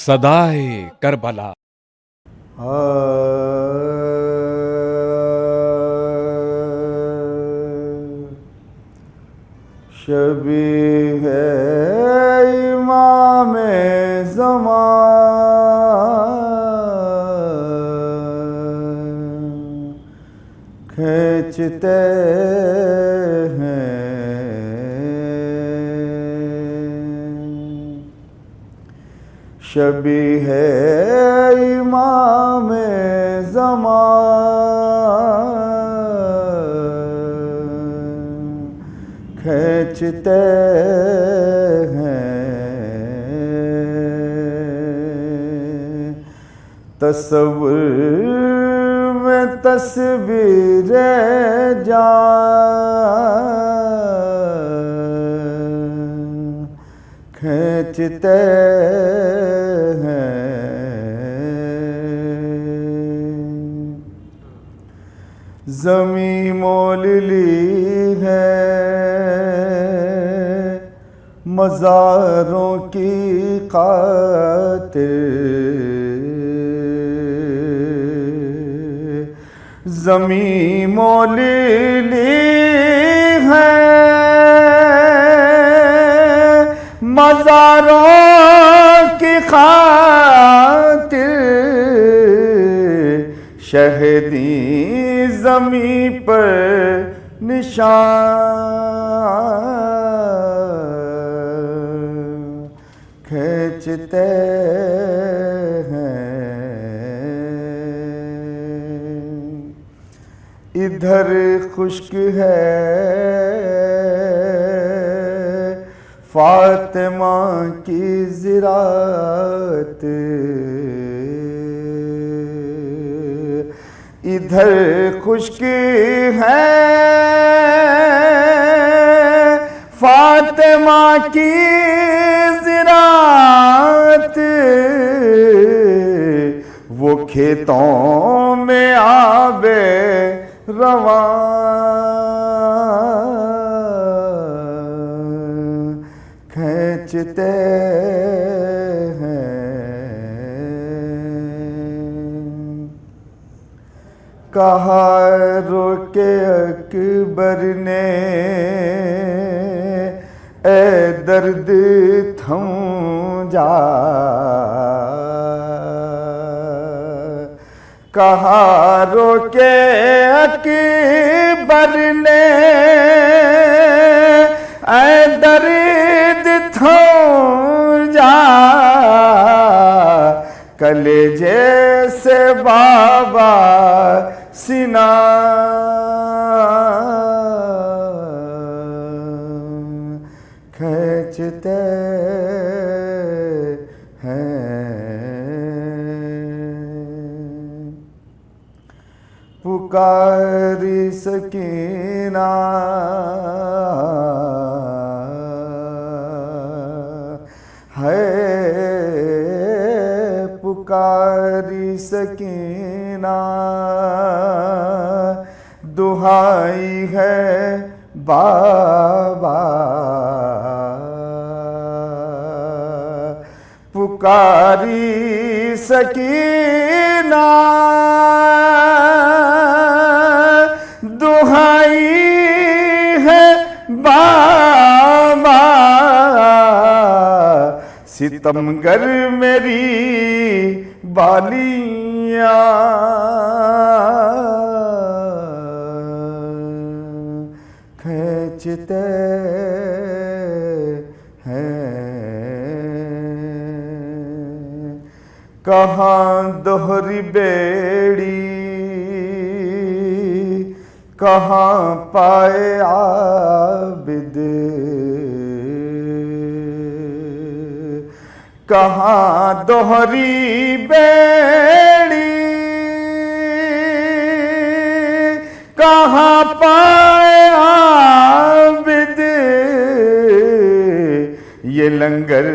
صدائے کربلا شبیہ امام زمان کھینچتے ہیں شبیہ امام زمان کھینچتے ہیں تصور میں تصویر جان کھینچتے ہیں زمیں مول لی ہے مزاروں کی خاطر زمیں مول لی ہے مزاروں کی خاطر شہدی زمیں پر نشان کھینچتے ہیں ادھر خشک ہے فاطمہ کی زراعت ادھر خشک ہے فاطمہ کی زراعت وہ کھیتوں میں آب رواں کھینچتے ہیں کہا روکے اکبر نے اے درد تھم جا کہا روکے اکبر نے اے درد تھم جا کلیجے سے بابا سینا کھینچتے ہیں پکاری سکینہ ہے پکاری سکینہ دہائی ہے بابا پکاری سکینہ دہائی ہے بابا ستمگر میری بالیاں کھینچتے ہیں کہاں دوہری بیڑی کہاں پائے عابد کہاں دوہری بیڑی کہاں پائے عابد یہ لنگر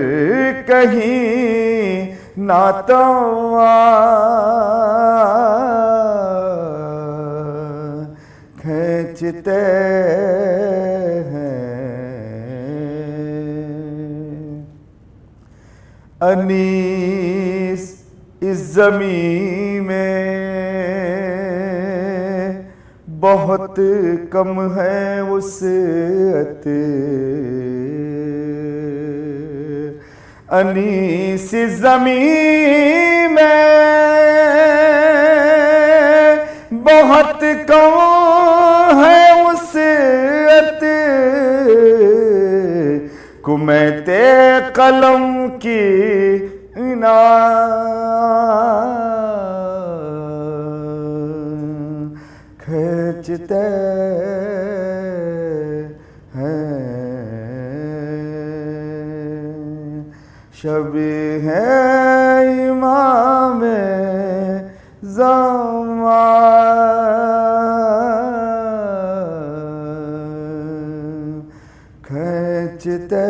کہیں ناتواں کھینچتے ہیں انیس اس زمین میں بہت کم ہے وسعت، انیس اس زمین میں بہت کم ہے وسعت، کمیت قلم کی کھینچتے ہیں، شب ہے امام زمان، کھینچتے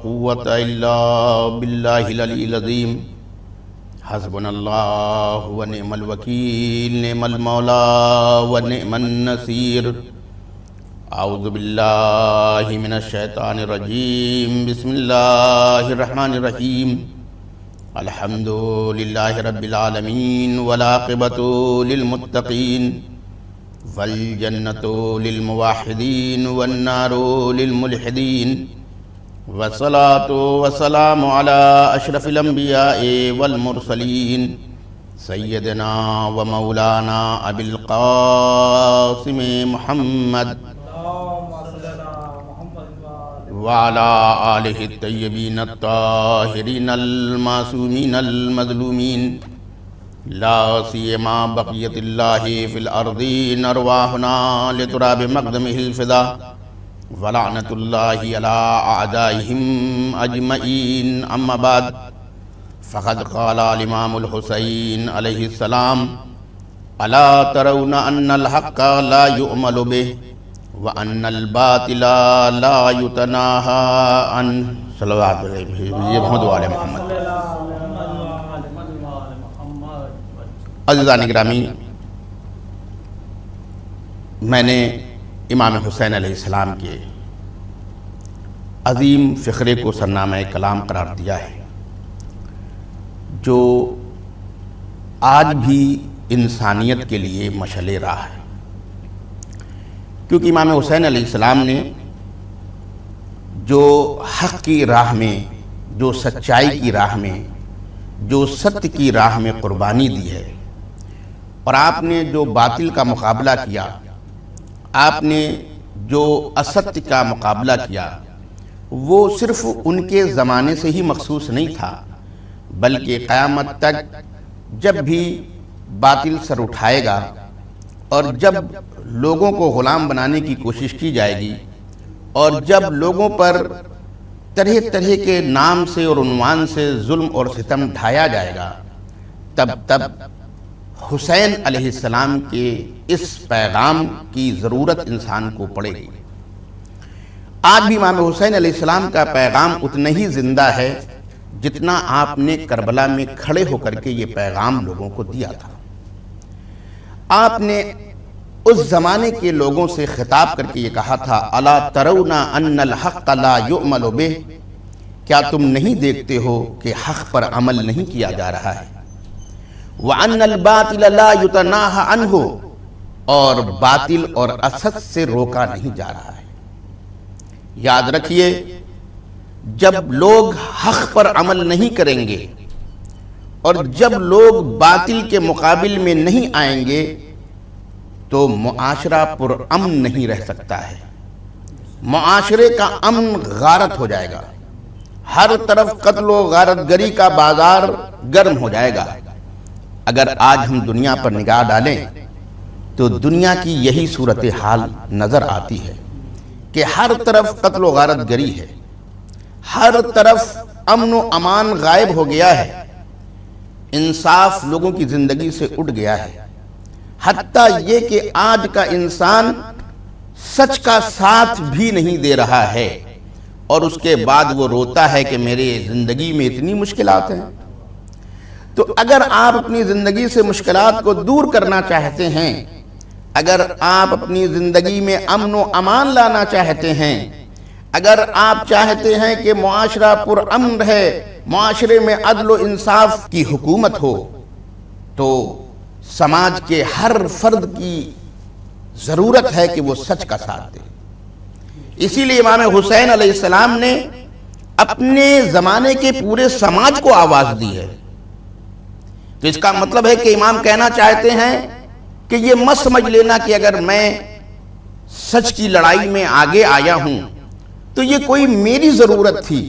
قوت الا باللہ العلی العظیم، حسبنا اللہ ونعم الوکیل، نعم المولا ونعم النصیر۔ اعوذ باللہ من الشیطان الرجیم، بسم اللہ الرحمن الرحیم، الحمد للہ رب العالمین، والعاقبۃ للمتقین، والجنۃ للموحدین، والنار للملحدین، والصلاة والسلام على اشرف الانبیاء والمرسلین، سیدنا و مولانا ابی القاسم محمد وعلى آلہ الطیبین الطاہرین المعصومین المظلومین، لا سیما بقیت اللہ فی الارضین، ارواحنا لتراب مقدمہ الفدا، ولعنت اللہ علی اعدائہم اجمعین، اما بعد، فقد قال الامام الحسین علیہ السلام: الا ترون ان الحق لا یؤمل بہ وان الباطل لا یتناہى عنہ۔ صلوات علیہ محمد وعلی محمد۔ عزیزان گرامی، میں نے امام حسین علیہ السلام کے عظیم فقرے کو سرنامہ کلام قرار دیا ہے، جو آج بھی انسانیت کے لیے مشعل راہ ہے، کیونکہ امام حسین علیہ السلام نے جو حق کی راہ میں، جو سچائی کی راہ میں، جو ستیہ کی راہ میں قربانی دی ہے، اور آپ نے جو باطل کا مقابلہ کیا، آپ نے جو استی کا مقابلہ کیا، وہ صرف ان کے زمانے سے ہی مخصوص نہیں تھا، بلکہ قیامت تک جب بھی باطل سر اٹھائے گا اور جب لوگوں کو غلام بنانے کی کوشش کی جائے گی، اور جب لوگوں پر طرح طرح کے نام سے اور عنوان سے ظلم اور ستم ڈھایا جائے گا، تب حسین علیہ السلام کے اس پیغام کی ضرورت انسان کو پڑے گی۔ آج بھی امام حسین علیہ السلام کا پیغام اتنا ہی زندہ ہے جتنا آپ نے کربلا میں کھڑے ہو کر کے یہ پیغام لوگوں کو دیا تھا۔ آپ نے اس زمانے کے لوگوں سے خطاب کر کے یہ کہا تھا: الا ترون ان الحق لا یؤمل بہ، کیا تم نہیں دیکھتے ہو کہ حق پر عمل نہیں کیا جا رہا ہے، وَأَنَّ الْبَاطِلَ لَا يُتَنَاهَ عَنْهُ، اور باطل اور اسد سے روکا نہیں جا رہا ہے۔ یاد رکھیے، جب لوگ حق پر عمل نہیں کریں گے اور جب لوگ باطل کے مقابل میں نہیں آئیں گے تو معاشرہ پر امن نہیں رہ سکتا ہے، معاشرے کا امن غارت ہو جائے گا، ہر طرف قتل و غارت گری کا بازار گرم ہو جائے گا۔ اگر آج ہم دنیا پر نگاہ ڈالیں تو دنیا کی یہی صورتحال نظر آتی ہے کہ ہر طرف قتل و غارت گری ہے، ہر طرف امن و امان غائب ہو گیا ہے، انصاف لوگوں کی زندگی سے اٹھ گیا ہے، حتیٰ یہ کہ آج کا انسان سچ کا ساتھ بھی نہیں دے رہا ہے، اور اس کے بعد وہ روتا ہے کہ میرے زندگی میں اتنی مشکلات ہیں۔ تو اگر آپ اپنی زندگی سے مشکلات کو دور کرنا چاہتے ہیں اگر آپ اپنی زندگی میں امن و امان لانا چاہتے ہیں، اگر آپ چاہتے ہیں کہ معاشرہ پر امن رہے، معاشرے میں عدل و انصاف کی حکومت ہو، تو سماج کے ہر فرد کی ضرورت ہے کہ وہ سچ کا ساتھ دے۔ اسی لیے امام حسین علیہ السلام نے اپنے زمانے کے پورے سماج کو آواز دی ہے۔ تو اس کا مطلب ہے کہ امام کہنا چاہتے ہیں کہ یہ مت سمجھ لینا کہ اگر میں سچ کی لڑائی میں آگے آیا ہوں تو یہ کوئی میری ضرورت تھی۔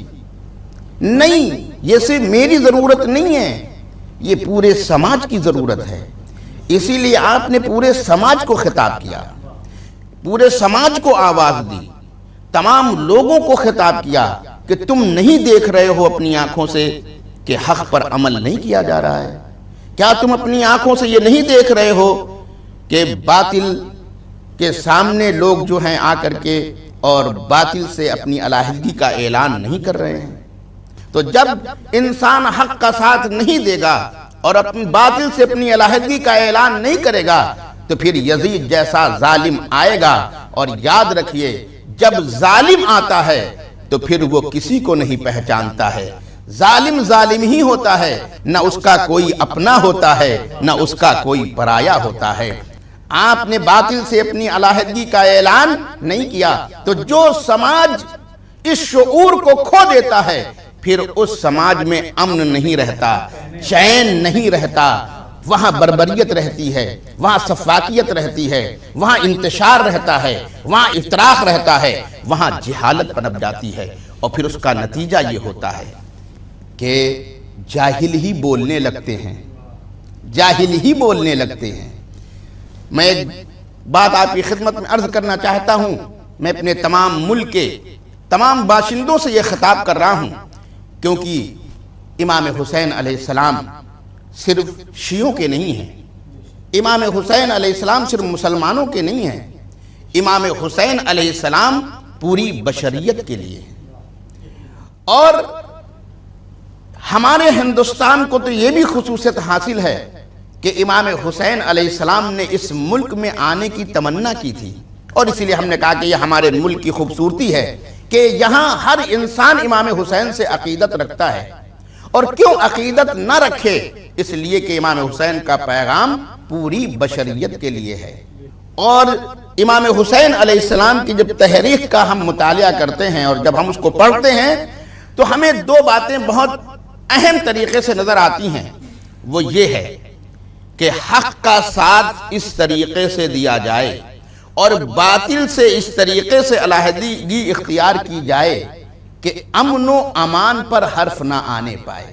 نہیں، یہ صرف میری ضرورت نہیں ہے، یہ پورے سماج کی ضرورت ہے۔ اسی لیے آپ نے پورے سماج کو خطاب کیا، پورے سماج کو آواز دی، تمام لوگوں کو خطاب کیا کہ تم نہیں دیکھ رہے ہو اپنی آنکھوں سے کہ حق پر عمل نہیں کیا جا رہا ہے؟ کیا تم اپنی آنکھوں سے یہ نہیں دیکھ رہے ہو کہ باطل کے سامنے لوگ جو ہیں آ کر کے اور باطل سے اپنی علیحدگی کا اعلان نہیں کر رہے ہیں؟ تو جب انسان حق کا ساتھ نہیں دے گا اور اپنی باطل سے اپنی علیحدگی کا اعلان نہیں کرے گا تو پھر یزید جیسا ظالم آئے گا، اور یاد رکھیے جب ظالم آتا ہے تو پھر وہ کسی کو نہیں پہچانتا ہے۔ ظالم ظالم ہی ہوتا ہے، نہ اس کا کوئی اپنا ہوتا ہے نہ اس کا کوئی پرایا ہوتا ہے۔ آپ نے باطل سے اپنی علیحدگی کا اعلان نہیں کیا تو جو سماج اس شعور کو کھو دیتا ہے پھر اس سماج میں امن نہیں رہتا، چین نہیں رہتا، وہاں بربریت رہتی ہے، وہاں سفاکیت رہتی ہے، وہاں انتشار رہتا ہے، وہاں افتراق رہتا ہے، وہاں جہالت پنپ جاتی ہے، اور پھر اس کا نتیجہ یہ ہوتا ہے کہ جاہل ہی بولنے لگتے ہیں، جاہل ہی بولنے لگتے ہیں۔ میں ایک بات آپ کی خدمت میں عرض کرنا چاہتا ہوں، میں اپنے تمام ملک کے تمام باشندوں سے یہ خطاب کر رہا ہوں، کیونکہ امام حسین علیہ السلام صرف شیعوں کے نہیں ہیں، امام حسین علیہ السلام صرف مسلمانوں کے نہیں ہیں، امام حسین علیہ السلام پوری بشریت کے لیے ہیں۔ اور ہمارے ہندوستان کو تو یہ بھی خصوصیت حاصل ہے کہ امام حسین علیہ السلام نے اس ملک میں آنے کی تمنا کی تھی، اور اسی لیے ہم نے کہا کہ یہ ہمارے ملک کی خوبصورتی ہے کہ یہاں ہر انسان امام حسین سے عقیدت رکھتا ہے۔ اور کیوں عقیدت نہ رکھے؟ اس لیے کہ امام حسین کا پیغام پوری بشریت کے لیے ہے۔ اور امام حسین علیہ السلام کی جب تحریک کا ہم مطالعہ کرتے ہیں اور جب ہم اس کو پڑھتے ہیں تو ہمیں دو باتیں بہت اہم طریقے سے نظر آتی ہیں۔ وہ یہ ہے کہ حق کا ساتھ اس طریقے سے دیا جائے اور باطل سے اس طریقے سے علیحدگی اختیار کی جائے کہ امن و امان پر حرف نہ آنے پائے۔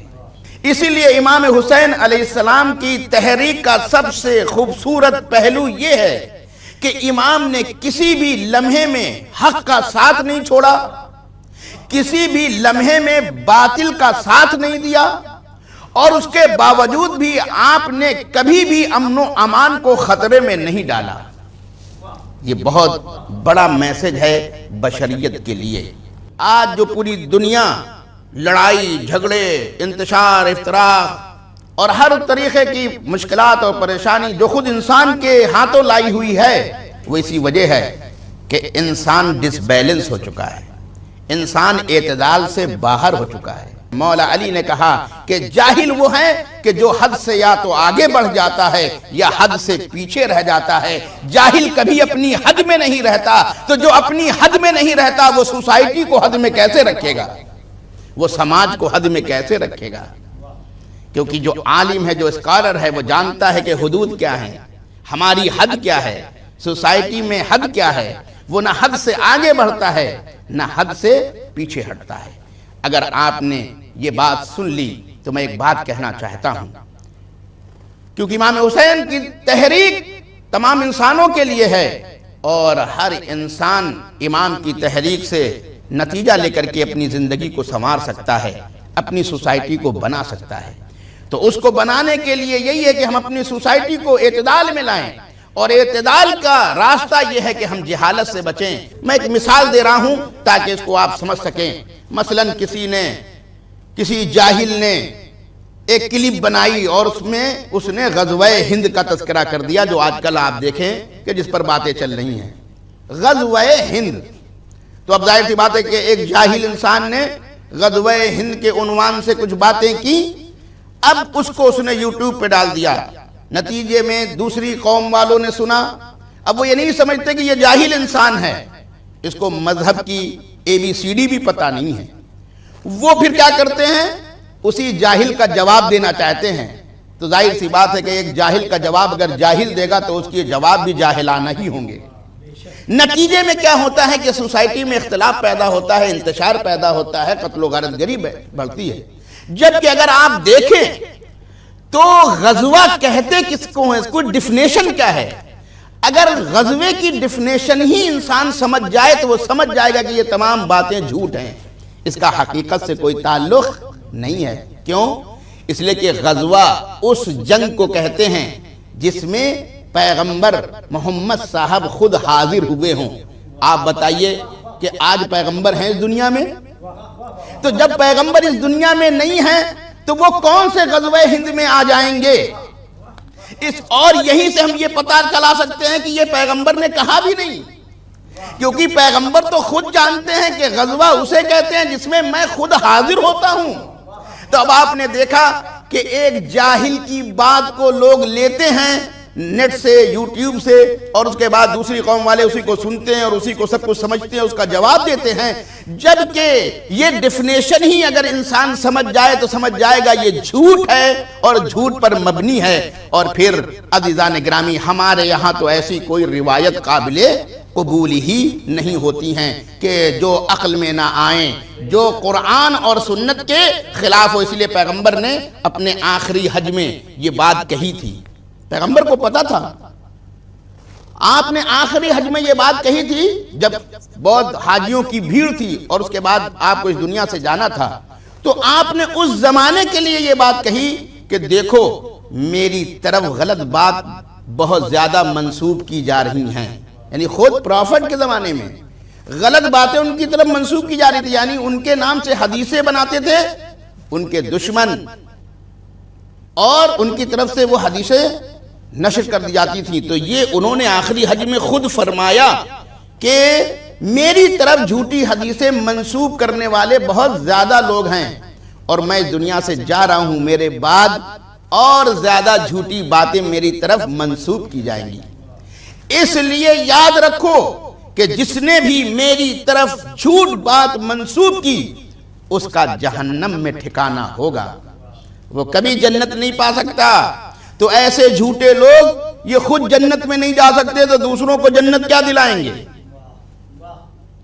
اسی لیے امام حسین علیہ السلام کی تحریک کا سب سے خوبصورت پہلو یہ ہے کہ امام نے کسی بھی لمحے میں حق کا ساتھ نہیں چھوڑا، کسی بھی لمحے میں باطل کا ساتھ نہیں دیا، اور اس کے باوجود بھی آپ نے کبھی بھی امن و امان کو خطرے میں نہیں ڈالا۔ یہ بہت بڑا میسج ہے بشریت کے لیے۔ آج جو پوری دنیا لڑائی جھگڑے انتشار افتراق اور ہر طریقے کی مشکلات اور پریشانی جو خود انسان کے ہاتھوں لائی ہوئی ہے، وہ اسی وجہ ہے کہ انسان ڈس بیلنس ہو چکا ہے، انسان اعتدال سے باہر ہو چکا ہے۔ مولا علی نے کہا کہ جاہل وہ ہے کہ جو حد سے یا تو آگے بڑھ جاتا ہے یا حد سے پیچھے رہ جاتا ہے۔ جاہل کبھی اپنی حد میں نہیں رہتا، تو جو اپنی حد میں نہیں رہتا وہ سوسائٹی کو حد میں کیسے رکھے گا، وہ سماج کو حد میں کیسے رکھے گا؟ کیونکہ جو عالم ہے، جو اسکالر ہے، وہ جانتا ہے کہ حدود کیا ہیں، ہماری حد کیا ہے، سوسائٹی میں حد کیا ہے۔ وہ نہ حد سے آگے بڑھتا ہے نہ حد سے پیچھے ہٹتا ہے۔ اگر آپ نے یہ بات سن لی تو میں ایک بات کہنا چاہتا ہوں، کیونکہ امام حسین کی تحریک تمام انسانوں کے لیے ہے، اور ہر انسان امام کی تحریک سے نتیجہ لے کر کے اپنی زندگی کو سنوار سکتا ہے، اپنی سوسائٹی کو بنا سکتا ہے۔ تو اس کو بنانے کے لیے یہی ہے کہ ہم اپنی سوسائٹی کو اعتدال میں لائیں، اور اعتدال کا راستہ یہ ہے کہ ہم جہالت سے بچیں۔ میں ایک مثال دے رہا ہوں تاکہ اس کو آپ سمجھ سکیں۔ مثلا کسی جاہل نے ایک کلپ بنائی اور اس میں اس نے غزوہ ہند کا تذکرہ کر دیا، جو آج کل آپ دیکھیں کہ جس پر باتیں چل رہی ہیں، غزوہ ہند۔ تو اب ظاہر سی بات ہے کہ ایک جاہل انسان نے غزوہ ہند کے عنوان سے کچھ باتیں کی، اب اس کو اس نے یوٹیوب پہ ڈال دیا، نتیجے میں دوسری قوم والوں نے سنا۔ اب وہ یہ نہیں سمجھتے کہ یہ جاہل انسان ہے، اس کو مذہب کی ABCD بھی پتہ نہیں ہے، وہ پھر کیا کرتے ہیں، اسی جاہل کا جواب دینا چاہتے ہیں۔ تو ظاہر سی بات ہے کہ ایک جاہل کا جواب اگر جاہل دے گا تو اس کے جواب بھی جاہلانہ ہی ہوں گے۔ نتیجے میں کیا ہوتا ہے کہ سوسائٹی میں اختلاف پیدا ہوتا ہے، انتشار پیدا ہوتا ہے، قتل و غارت گری بڑھتی ہے۔ جبکہ اگر آپ دیکھیں تو غزوہ کہتے کس کو ہیں، اس کو ڈیفینیشن کیا ہے؟ اگر غزوے کی ڈیفینیشن ہی انسان سمجھ جائے تو وہ سمجھ جائے گا کہ یہ تمام باتیں جھوٹ ہیں، اس کا حقیقت سے کوئی تعلق نہیں ہے۔ کیوں؟ اس لیے کہ غزوہ اس جنگ کو کہتے ہیں جس میں پیغمبر محمد صاحب خود حاضر ہوئے ہوں۔ آپ بتائیے کہ آج پیغمبر ہیں اس دنیا میں؟ تو جب پیغمبر اس دنیا میں نہیں ہیں تو وہ کون سے غزوہ ہند میں آ جائیں گے؟ اور یہیں سے ہم یہ پتہ چلا سکتے ہیں کہ یہ پیغمبر نے کہا بھی نہیں، کیونکہ پیغمبر تو خود جانتے ہیں کہ غزوہ اسے کہتے ہیں جس میں میں خود حاضر ہوتا ہوں۔ تو اب آپ نے دیکھا کہ ایک جاہل کی بات کو لوگ لیتے ہیں نیٹ سے، یوٹیوب سے، اور اس کے بعد دوسری قوم والے اسی کو سنتے ہیں اور اسی کو سب کچھ سمجھتے ہیں، اس کا جواب دیتے ہیں، جبکہ یہ ڈیفینیشن ہی اگر انسان سمجھ جائے تو سمجھ جائے گا یہ جھوٹ ہے اور جھوٹ پر مبنی ہے۔ اور پھر عزیزان گرامی، ہمارے یہاں تو ایسی کوئی روایت قابل قبول ہی نہیں ہوتی ہیں کہ جو عقل میں نہ آئیں، جو قرآن اور سنت کے خلاف ہو۔ اس لیے پیغمبر نے اپنے آخری حج میں یہ بات کہی تھی، پیغمبر کو پتا تھا، آپ نے آخری حج میں یہ بات کہی تھی جب بہت حاجیوں کی بھیڑ تھی اور اس کے بعد آپ کو اس دنیا سے جانا تھا، تو آپ نے اس زمانے کے لیے یہ بات کہی کہ دیکھو میری طرف غلط بات بہت زیادہ منسوب کی جا رہی ہیں، یعنی خود پروفٹ کے زمانے میں غلط باتیں ان کی طرف منسوب کی جا رہی تھی، یعنی ان کے نام سے حدیثیں بناتے تھے ان کے دشمن، اور ان کی طرف سے وہ حدیثیں نشر کر دی جاتی تھی۔ تو یہ انہوں نے آخری حج میں خود فرمایا کہ میری طرف جھوٹی حدیثیں منسوب کرنے والے بہت زیادہ لوگ ہیں اور میں اس دنیا سے جا رہا ہوں، میرے بعد اور زیادہ جھوٹی باتیں میری طرف منسوب کی جائیں گی۔ اس لیے یاد رکھو کہ جس نے بھی میری طرف جھوٹ بات منسوب کی اس کا جہنم میں ٹھکانہ ہوگا، وہ کبھی جنت نہیں پا سکتا۔ تو ایسے جھوٹے لوگ یہ خود جنت میں نہیں جا سکتے تو دوسروں کو جنت کیا دلائیں گے؟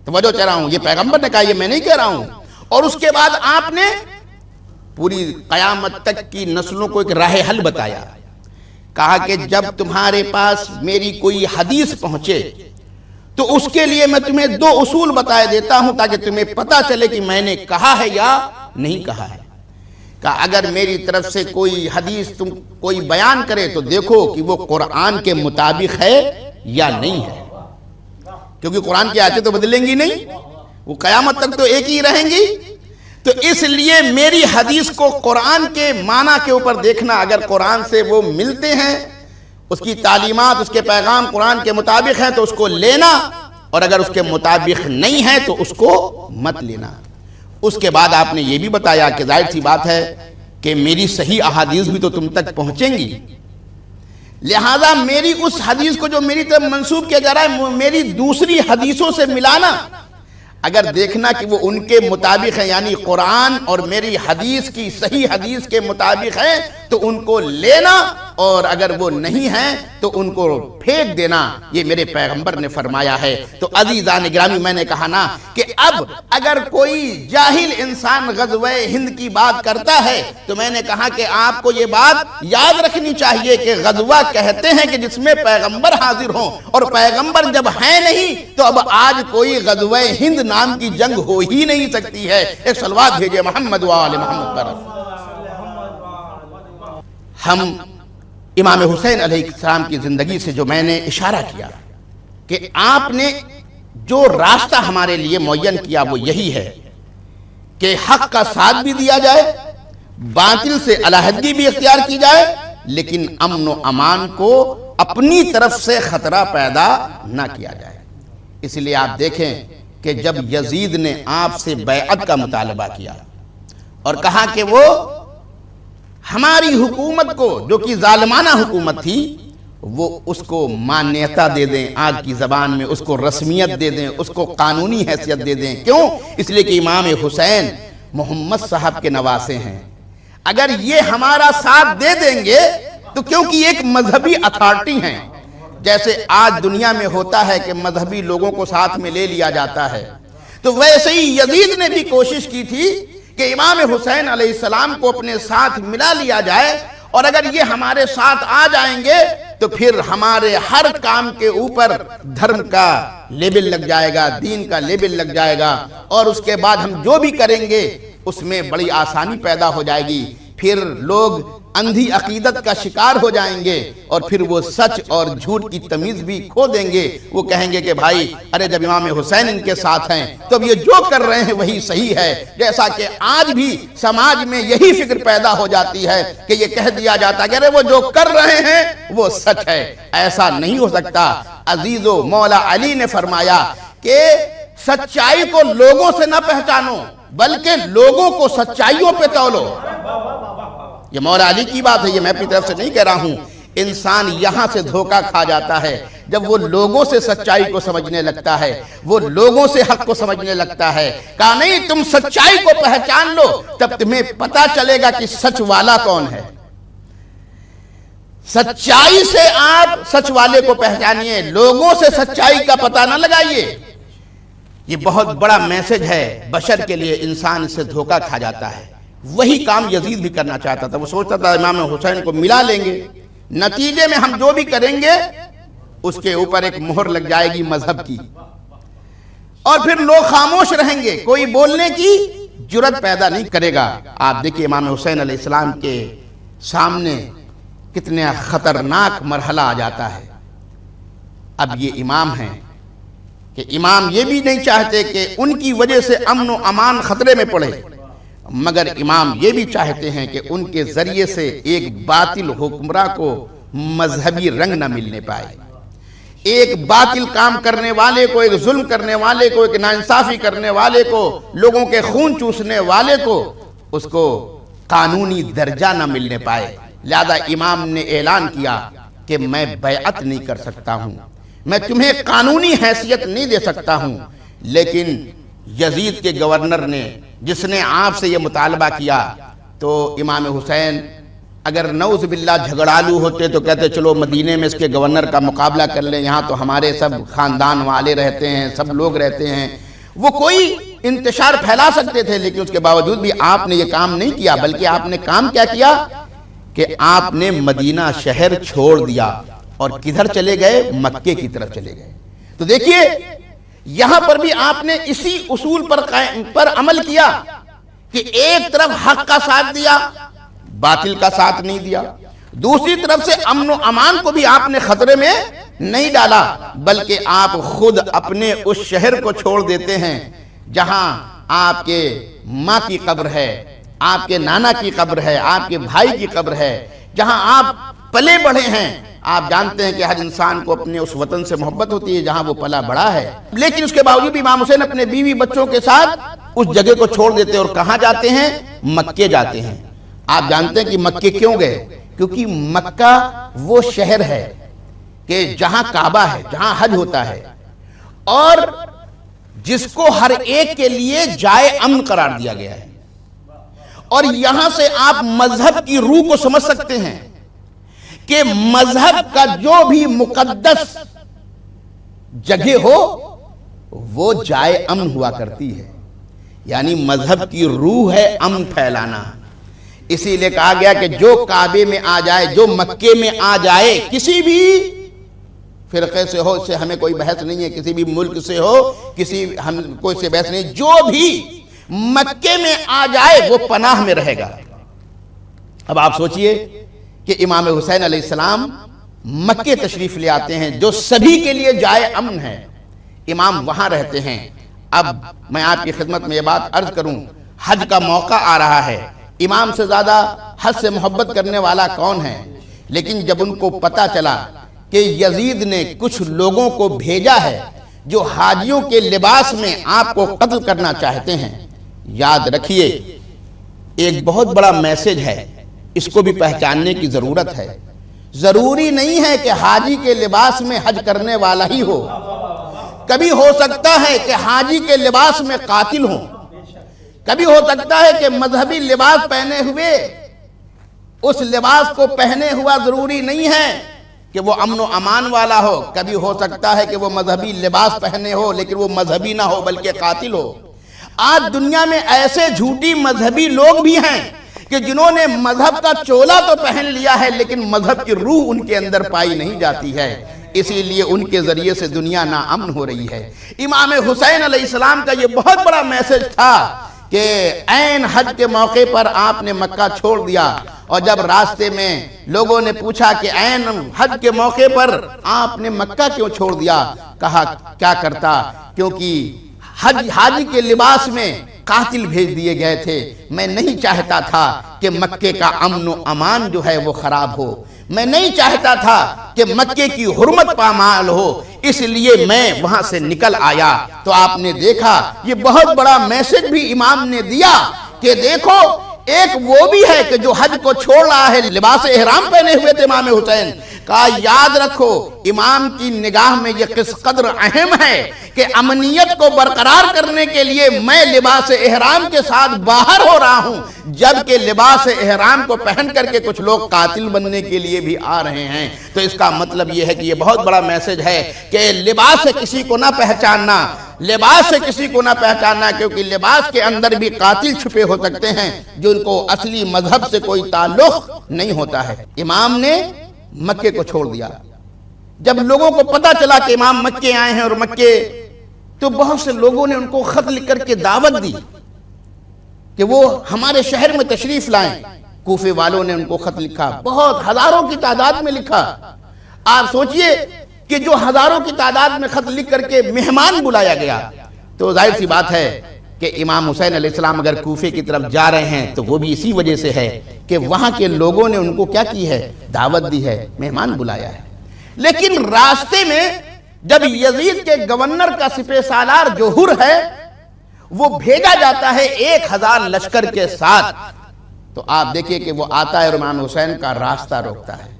توجہ چاہ رہا ہوں، یہ پیغمبر نے کہا، یہ میں نہیں کہہ رہا ہوں۔ اور اس کے بعد آپ نے پوری قیامت تک کی نسلوں کو ایک راہ حل بتایا، کہا کہ جب تمہارے پاس میری کوئی حدیث پہنچے تو اس کے لیے میں تمہیں 2 اصول بتائے دیتا ہوں تاکہ تمہیں پتا چلے کہ میں نے کہا ہے یا نہیں کہا ہے۔ کہ اگر میری طرف سے کوئی حدیث تم کوئی بیان کرے تو دیکھو کہ وہ قرآن کے مطابق ہے یا نہیں ہے، کیونکہ قرآن کی آیتیں تو بدلیں گی نہیں، وہ قیامت تک تو ایک ہی رہیں گی۔ تو اس لیے میری حدیث کو قرآن کے معنی کے اوپر دیکھنا، اگر قرآن سے وہ ملتے ہیں، اس کی تعلیمات، اس کے پیغام قرآن کے مطابق ہیں تو اس کو لینا، اور اگر اس کے مطابق نہیں ہے تو اس کو مت لینا۔ اس کے بعد آپ نے یہ بھی بتایا کہ ظاہر سی بات ہے کہ میری صحیح احادیث بھی تو تم تک پہنچیں گی، لہذا میری اس حدیث کو جو میری طرف منسوب کیا جا رہا ہے میری دوسری حدیثوں سے ملانا، اگر دیکھنا کہ وہ ان کے مطابق ہے، یعنی قرآن اور میری حدیث کی صحیح حدیث کے مطابق ہے تو ان کو لینا، اور اگر وہ نہیں ہیں تو ان کو پھینک دینا، یہ میرے پیغمبر نے فرمایا ہے۔ تو عزیزان گرامی، میں نے کہا نا کہ اب اگر کوئی جاہل انسان غزوہ ہند کی بات کرتا ہے تو میں نے کہا کہ آپ کو یہ بات یاد رکھنی چاہیے کہ غزوہ کہتے ہیں کہ جس میں پیغمبر حاضر ہوں، اور پیغمبر جب ہیں نہیں تو اب آج کوئی غزوہ ہند نام کی جنگ ہو ہی نہیں سکتی ہے۔ ایک صلوات بھیجئے محمد و آل محمد پر۔ ہم امام حسین علیہ السلام کی زندگی سے جو میں نے اشارہ کیا کہ آپ نے جو راستہ ہمارے لیے معین کیا وہ یہی ہے کہ حق کا ساتھ بھی دیا جائے باطل سے علیحدگی بھی اختیار کی جائے لیکن امن و امان کو اپنی طرف سے خطرہ پیدا نہ کیا جائے۔ اس لیے آپ دیکھیں کہ جب یزید نے آپ سے بیعت کا مطالبہ کیا اور کہا کہ وہ ہماری حکومت کو جو کہ ظالمانہ حکومت تھی وہ اس کو مانیتا دے دیں، آج کی زبان میں اس کو رسمیت دے دیں، اس کو قانونی حیثیت دے دیں۔ کیوں؟ اس لیے کہ امام حسین محمد صاحب کے نواسے ہیں، اگر یہ ہمارا ساتھ دے دیں گے تو کیونکہ ایک مذہبی اتھارٹی ہیں، جیسے آج دنیا میں ہوتا ہے کہ مذہبی لوگوں کو ساتھ میں لے لیا جاتا ہے، تو ویسے ہی یزید نے بھی کوشش کی تھی کہ امام حسین علیہ السلام کو اپنے ساتھ ملا لیا جائے، اور اگر یہ ہمارے ساتھ آ جائیں گے تو پھر ہمارے ہر کام کے اوپر دھرم کا لیبل لگ جائے گا، دین کا لیبل لگ جائے گا، اور اس کے بعد ہم جو بھی کریں گے اس میں بڑی آسانی پیدا ہو جائے گی، پھر لوگ اندھی عقیدت کا شکار ہو جائیں گے اور پھر وہ سچ اور جھوٹ کی تمیز بھی کھو دیں گے۔ وہ کہیں گے کہ بھائی ارے جب امام حسین ان کے ساتھ ہیں تو اب یہ جو کر رہے ہیں وہی صحیح ہے، جیسا کہ آج بھی سماج میں یہی فکر پیدا ہو جاتی ہے کہ یہ کہہ دیا جاتا ہے کہ ارے وہ جو کر رہے ہیں وہ سچ ہے۔ ایسا نہیں ہو سکتا۔ عزیزو، مولا علی نے فرمایا کہ سچائی کو لوگوں سے نہ پہچانو بلکہ لوگوں کو سچائیوں پہ تولو۔ یہ مولا علی کی بات ہے، یہ میں اپنی طرف سے نہیں کہہ رہا ہوں۔ انسان یہاں سے دھوکہ کھا جاتا ہے جب وہ لوگوں سے سچائی کو سمجھنے لگتا ہے، وہ لوگوں سے حق کو سمجھنے لگتا ہے۔ کہا نہیں، تم سچائی کو پہچان لو تب تمہیں پتا چلے گا کہ سچ والا کون ہے۔ سچائی سے آپ سچ والے کو پہچانیے، لوگوں سے سچائی کا پتہ نہ لگائیے۔ یہ بہت بڑا میسج ہے بشر کے لیے، انسان اس سے دھوکہ کھا جاتا ہے۔ وہی کام یزید بھی کرنا چاہتا تھا، وہ سوچتا تھا امام حسین کو ملا لیں گے، نتیجے میں ہم جو بھی کریں گے اس کے اوپر ایک مہر لگ جائے گی مذہب کی، اور پھر لوگ خاموش رہیں گے، کوئی بولنے کی جرات پیدا نہیں کرے گا۔ آپ دیکھیں امام حسین علیہ السلام کے سامنے کتنا خطرناک مرحلہ آ جاتا ہے۔ اب یہ امام ہیں کہ امام یہ بھی نہیں چاہتے کہ ان کی وجہ سے امن و امان خطرے میں پڑے، مگر امام یہ بھی چاہتے ہیں کہ ان کے ذریعے سے ایک باطل حکمراں کو مذہبی رنگ نہ ملنے پائے، ایک باطل کام کرنے والے کو، ایک ظلم کرنے والے کو، ایک ناانصافی کرنے والے کو، لوگوں کے خون چوسنے والے کو، اس کو قانونی درجہ نہ ملنے پائے۔ لہذا امام نے اعلان کیا کہ میں بیعت نہیں کر سکتا ہوں، میں تمہیں قانونی حیثیت نہیں دے سکتا ہوں، لیکن یزید کے گورنر نے جس نے آپ سے یہ مطالبہ کیا تو امام حسین اگر نعوذ باللہ جھگڑالو ہوتے تو کہتے چلو مدینے میں اس کے گورنر کا مقابلہ کر لیں، یہاں تو ہمارے سب خاندان والے رہتے ہیں، سب لوگ رہتے ہیں، وہ کوئی انتشار پھیلا سکتے تھے، لیکن اس کے باوجود بھی آپ نے یہ کام نہیں کیا، بلکہ آپ نے کام کیا کیا کہ آپ نے مدینہ شہر چھوڑ دیا اور کدھر چلے گئے؟ مکے کی طرف چلے گئے۔ تو دیکھیے یہاں پر بھی آپ نے اسی اصول پر عمل کیا کہ ایک طرف حق کا ساتھ دیا، باطل کا ساتھ نہیں دیا، دوسری طرف سے امن و امان کو بھی آپ نے خطرے میں نہیں ڈالا، بلکہ آپ خود اپنے اس شہر کو چھوڑ دیتے ہیں جہاں آپ کے ماں کی قبر ہے، آپ کے نانا کی قبر ہے، آپ کے بھائی کی قبر ہے، جہاں آپ پلے بڑھے ہیں۔ آپ جانتے ہیں کہ ہر انسان کو اپنے اس وطن سے محبت ہوتی ہے جہاں وہ پلا بڑا ہے، لیکن اس کے باوجود بھی امام حسین اپنے بیوی بچوں کے ساتھ اس جگہ کو چھوڑ دیتے ہیں، اور کہاں جاتے ہیں؟ مکے جاتے ہیں۔ آپ جانتے ہیں کہ مکے کیوں گئے؟ کیونکہ مکہ وہ شہر ہے کہ جہاں کعبہ ہے، جہاں حج ہوتا ہے، اور جس کو ہر ایک کے لیے جائے امن قرار دیا گیا ہے، اور یہاں سے آپ مذہب کی روح کو سمجھ سکتے ہیں کہ مذہب کا جو بھی مقدس جگہ ہو وہ جائے امن ہوا کرتی ہے، یعنی مذہب کی روح ہے امن پھیلانا۔ اسی لیے کہا گیا کہ جو کعبے میں آ جائے، جو مکے میں آ جائے، کسی بھی فرقے سے ہو، اس سے ہمیں کوئی بحث نہیں ہے، کسی بھی ملک سے ہو، کوئی سے بحث نہیں، جو بھی مکے میں آ جائے وہ پناہ میں رہے گا۔ اب آپ سوچئے کہ امام حسین علیہ السلام مکے تشریف لے آتے ہیں جو سبھی کے لیے جائے امن ہے، امام وہاں رہتے ہیں۔ اب میں آپ کی خدمت میں یہ بات عرض کروں، حج کا موقع آ رہا ہے، امام سے زیادہ حد سے محبت کرنے والا کون ہے؟ لیکن جب ان کو پتہ چلا کہ یزید نے کچھ لوگوں کو بھیجا ہے جو حاجیوں کے لباس میں آپ کو قتل کرنا چاہتے ہیں، یاد رکھیے ایک بہت بڑا میسج ہے، اس کو بھی پہچاننے کی ضرورت ہے۔ ضروری نہیں ہے کہ حاجی کے لباس میں حج کرنے والا ہی ہو، کبھی ہو سکتا ہے کہ حاجی کے لباس میں قاتل ہوں، کبھی ہو سکتا ہے کہ مذہبی لباس پہنے ہوئے اس لباس کو پہنے ہوا ضروری نہیں ہے کہ وہ امن و امان والا ہو، کبھی ہو سکتا ہے کہ وہ مذہبی لباس پہنے ہو لیکن وہ مذہبی نہ ہو بلکہ قاتل ہو۔ آج دنیا میں ایسے جھوٹی مذہبی لوگ بھی ہیں کہ جنہوں نے مذہب کا چولا تو پہن لیا ہے لیکن مذہب کی روح ان کے اندر پائی نہیں جاتی ہے، اسی لیے ان کے ذریعے سے دنیا ناامن ہو رہی ہے۔ امام حسین علیہ السلام کا یہ بہت بڑا میسج تھا کہ عین حج کے موقع پر آپ نے مکہ چھوڑ دیا، اور جب راستے میں لوگوں نے پوچھا کہ عین حج کے موقع پر آپ نے مکہ کیوں چھوڑ دیا، کہا کیا کرتا، کیونکہ حاجی کے لباس میں قاتل بھیج دیے گئے تھے، میں نہیں چاہتا تھا کہ مکے کا امن و امان جو ہے وہ خراب ہو، میں نہیں چاہتا تھا کہ مکے کی حرمت پامال ہو، اس لیے میں وہاں سے نکل آیا۔ تو آپ نے دیکھا یہ بہت بڑا میسج بھی امام نے دیا کہ دیکھو ایک وہ بھی ہے کہ جو حج کو چھوڑ رہا ہے، لباس احرام پہنے ہوئے تھے امام حسین، کہا یاد رکھو امام کی نگاہ میں یہ کس قدر اہم ہے کہ امنیت کو برقرار کرنے کے لیے میں لباس احرام کے ساتھ باہر ہو رہا ہوں، جبکہ لباس احرام کو پہن کر کے کچھ لوگ قاتل بننے کے لیے بھی آ رہے ہیں۔ تو اس کا مطلب یہ ہے کہ یہ بہت بڑا میسج ہے کہ لباس سے کسی کو نہ پہچاننا، لباس سے کسی کو نہ پہچاننا، کیونکہ لباس کے اندر بھی قاتل چھپے ہو سکتے ہیں جن کو اصلی مذہب سے کوئی تعلق نہیں ہوتا ہے۔ امام نے مکے کو چھوڑ دیا۔ جب لوگوں کو پتا چلا کہ امام مکے آئے ہیں اور مکے، تو بہت سے لوگوں نے ان کو خط لکھ کر کے دعوت دی کہ وہ ہمارے شہر میں تشریف لائیں۔ کوفے والوں نے ان کو خط لکھا، بہت ہزاروں کی تعداد میں لکھا۔ آپ سوچئے کہ جو ہزاروں کی تعداد میں خط لکھ کر کے مہمان بلایا گیا، تو ظاہر سی بات ہے کہ امام حسین علیہ السلام اگر کوفے کی طرف جا رہے ہیں تو وہ بھی اسی وجہ سے ہے کہ وہاں کے لوگوں نے ان کو کیا کی ہے، دعوت دی ہے، مہمان بلایا ہے۔ لیکن راستے میں جب یزید کے گورنر کا سپہ سالار جو حر ہے وہ بھیجا جاتا ہے 1000 لشکر کے ساتھ، تو آپ دیکھیں کہ وہ آتا ہے اور امام حسین کا راستہ روکتا ہے۔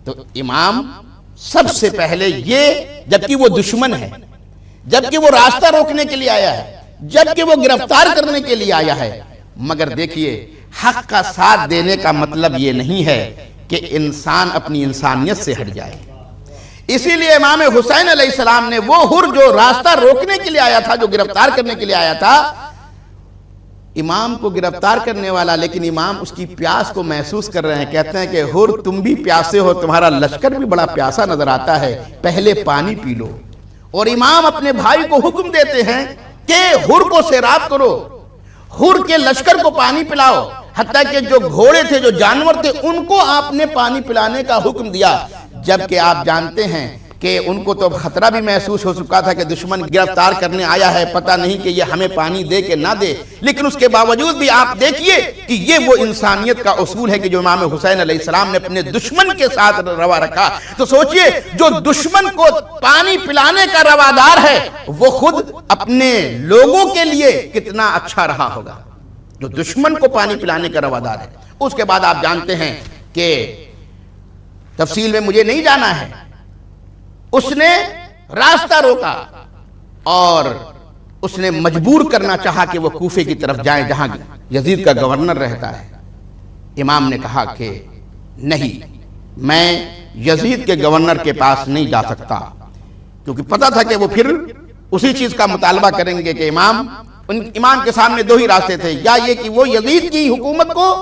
تو امام سب سے پہلے یہ، جبکہ وہ دشمن ہے، جبکہ وہ راستہ روکنے کے لیے آیا ہے، جبکہ وہ گرفتار کرنے کے لیے آیا ہے، مگر دیکھیے حق کا ساتھ دینے کا مطلب یہ نہیں ہے کہ انسان اپنی انسانیت سے ہٹ جائے۔ اسی لیے امام حسین علیہ السلام نے وہ حر جو راستہ روکنے کے لیے آیا تھا، جو گرفتار کرنے کے لیے آیا تھا، امام کو گرفتار کرنے والا، لیکن امام اس کی پیاس کو محسوس کر رہے ہیں۔ کہتے ہیں کہ حر تم بھی پیاسے ہو، تمہارا لشکر بھی بڑا پیاسا نظر آتا ہے، پہلے پانی پی لو۔ اور امام اپنے بھائی کو حکم دیتے ہیں کہ حر کو سیراب کرو، حر کے لشکر کو پانی پلاؤ، حتیٰ کہ جو گھوڑے تھے، جو جانور تھے، ان کو آپ نے پانی پلانے کا حکم دیا، جبکہ آپ جانتے ہیں کہ ان کو تو خطرہ بھی محسوس ہو چکا تھا کہ دشمن گرفتار کرنے آیا ہے، پتہ نہیں کہ یہ ہمیں پانی دے کہ نہ دے، لیکن اس کے باوجود بھی آپ دیکھیے کہ یہ وہ انسانیت کا اصول ہے کہ جو امام حسین علیہ السلام نے اپنے دشمن کے ساتھ روا رکھا۔ تو سوچئے جو دشمن کو پانی پلانے کا روادار ہے وہ خود اپنے لوگوں کے لیے کتنا اچھا رہا ہوگا، جو دشمن کو پانی پلانے کا روادار ہے۔ اس کے بعد آپ جانتے ہیں کہ تفصیل میں مجھے نہیں جانا ہے، اس نے راستہ روکا اور اس نے مجبور کرنا چاہا کہ وہ کوفے کی طرف جائیں جہاں یزید کا گورنر رہتا ہے۔ امام نے کہا کہ نہیں، میں یزید کے گورنر کے پاس نہیں جا سکتا، کیونکہ پتا تھا کہ وہ پھر اسی چیز کا مطالبہ کریں گے کہ امام کے سامنے دو ہی راستے تھے، یا یہ کہ وہ یزید کی حکومت کو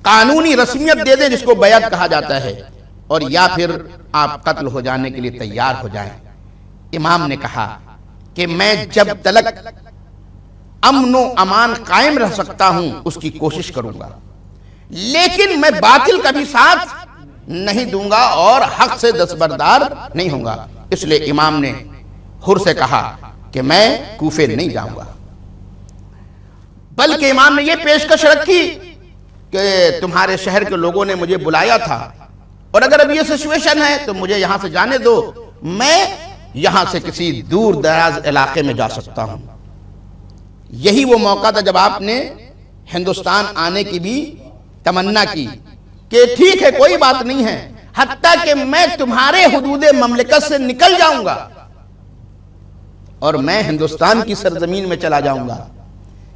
قانونی رسمیت دے دیں جس کو بیعت کہا جاتا ہے، اور یا پھر آپ قتل ہو جانے کے لیے تیار ہو جائیں۔ امام نے کہا کہ میں جب تلک امن و امان قائم رہ سکتا ہوں اس کی کوشش کروں گا، لیکن میں باطل کا بھی ساتھ نہیں دوں گا اور حق سے دستبردار نہیں ہوں گا۔ اس لیے امام نے حر سے کہا کہ میں کوفے نہیں جاؤں گا، بلکہ امام نے یہ پیشکش رکھی کہ تمہارے شہر کے لوگوں نے مجھے بلایا تھا اور اگر اب یہ سچویشن ہے تو مجھے یہاں سے جانے دو، میں یہاں سے کسی دور دراز علاقے میں جا سکتا ہوں۔ یہی وہ موقع تھا جب آپ نے ہندوستان آنے کی بھی تمنا کی کہ ٹھیک ہے کوئی بات نہیں ہے، حتیٰ کہ میں تمہارے حدود مملکت سے نکل جاؤں گا اور میں ہندوستان کی سرزمین میں چلا جاؤں گا،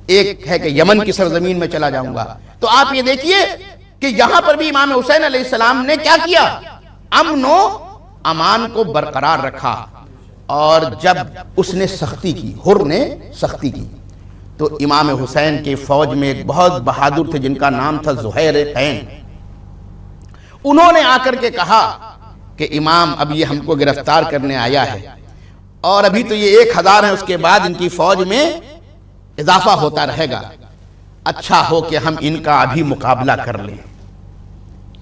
ایک ہے کہ یمن کی سرزمین میں چلا جاؤں گا۔ تو آپ یہ دیکھیے کہ یہاں پر بھی امام حسین علیہ السلام نے کیا کیا؟ امن و امان کو برقرار رکھا۔ اور جب اس نے سختی کی، حر نے سختی کی، تو امام حسین کے فوج میں ایک بہت بہادر تھے جن کا نام تھا زہیر قین۔ انہوں نے آ کر کے کہا کہ امام اب یہ ہم کو گرفتار کرنے آیا ہے اور ابھی تو یہ 1000 ہیں، اس کے بعد ان کی فوج میں اضافہ ہوتا رہے گا، اچھا ہو کہ ہم ان کا ابھی مقابلہ کر لیں۔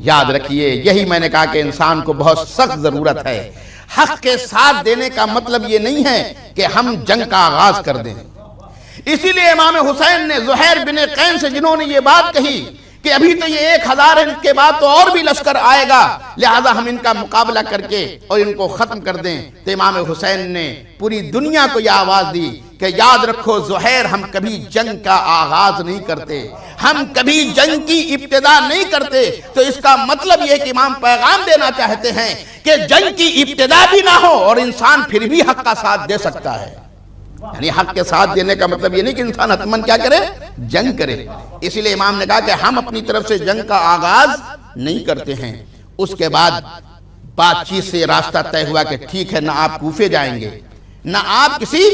یاد رکھیے، یہی میں نے کہا کہ انسان کو بہت سخت ضرورت ہے۔ حق کے ساتھ دینے کا مطلب یہ نہیں ہے کہ ہم جنگ کا آغاز کر دیں۔ اسی لیے امام حسین نے زہیر بن قین سے، جنہوں نے یہ بات کہی کہ ابھی تو یہ 1000 ہیں، اس کے بعد تو اور بھی لشکر آئے گا، لہذا ہم ان کا مقابلہ کر کے اور ان کو ختم کر دیں، تو امام حسین نے پوری دنیا کو یہ آواز دی کہ یاد رکھو زہیر، ہم کبھی جنگ کا آغاز نہیں کرتے، ہم کبھی جنگ کی ابتدا نہیں کرتے۔ تو اس کا مطلب یہ کہ امام پیغام دینا چاہتے ہیں کہ جنگ کی ابتدا بھی نہ ہو اور انسان پھر بھی حق کا ساتھ دے سکتا ہے۔ یعنی حق کے ساتھ دینے کا مطلب یہ نہیں کہ انسان حتماً کیا کرے؟ جنگ کرے۔ اسی لیے امام نے کہا کہ ہم اپنی طرف سے جنگ کا آغاز نہیں کرتے ہیں۔ اس کے بعد بات چیت سے راستہ طے ہوا کہ ٹھیک ہے، نہ آپ کوفے جائیں گے، نہ آپ کسی